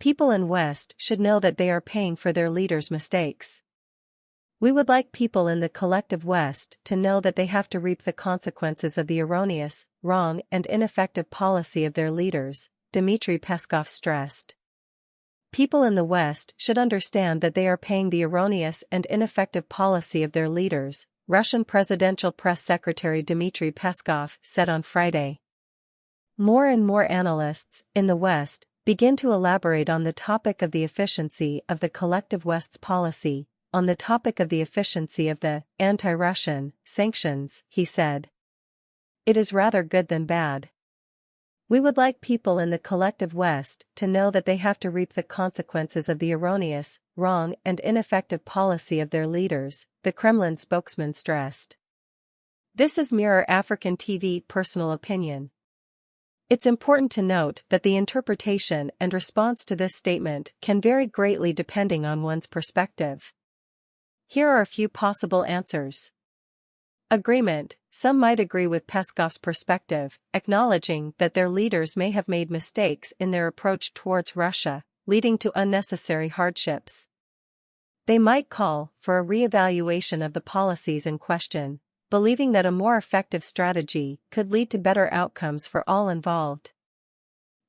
People in West should know that they are paying for their leaders' mistakes. We would like people in the collective West to know that they have to reap the consequences of the erroneous, wrong, and ineffective policy of their leaders, Dmitry Peskov stressed. People in the West should understand that they are paying the erroneous and ineffective policy of their leaders, Russian Presidential Press Secretary Dmitry Peskov said on Friday. More and more analysts, in the West, begin to elaborate on the topic of the efficiency of the collective West's policy, on the topic of the efficiency of the anti-Russian sanctions, he said. It is rather good than bad. We would like people in the collective West to know that they have to reap the consequences of the erroneous, wrong, and ineffective policy of their leaders, the Kremlin spokesman stressed. This is Mirror African TV personal opinion. It's important to note that the interpretation and response to this statement can vary greatly depending on one's perspective. Here are a few possible answers. Agreement. Some might agree with Peskov's perspective, acknowledging that their leaders may have made mistakes in their approach towards Russia, leading to unnecessary hardships. They might call for a re-evaluation of the policies in question, believing that a more effective strategy could lead to better outcomes for all involved.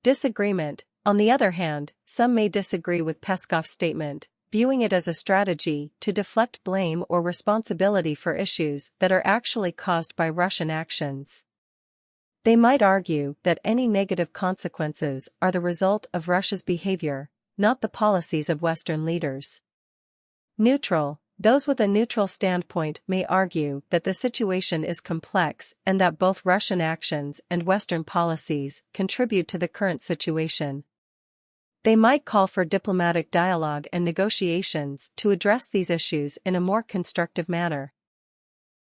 Disagreement. On the other hand, some may disagree with Peskov's statement, viewing it as a strategy to deflect blame or responsibility for issues that are actually caused by Russian actions. They might argue that any negative consequences are the result of Russia's behavior, not the policies of Western leaders. Neutral. Those with a neutral standpoint may argue that the situation is complex and that both Russian actions and Western policies contribute to the current situation. They might call for diplomatic dialogue and negotiations to address these issues in a more constructive manner.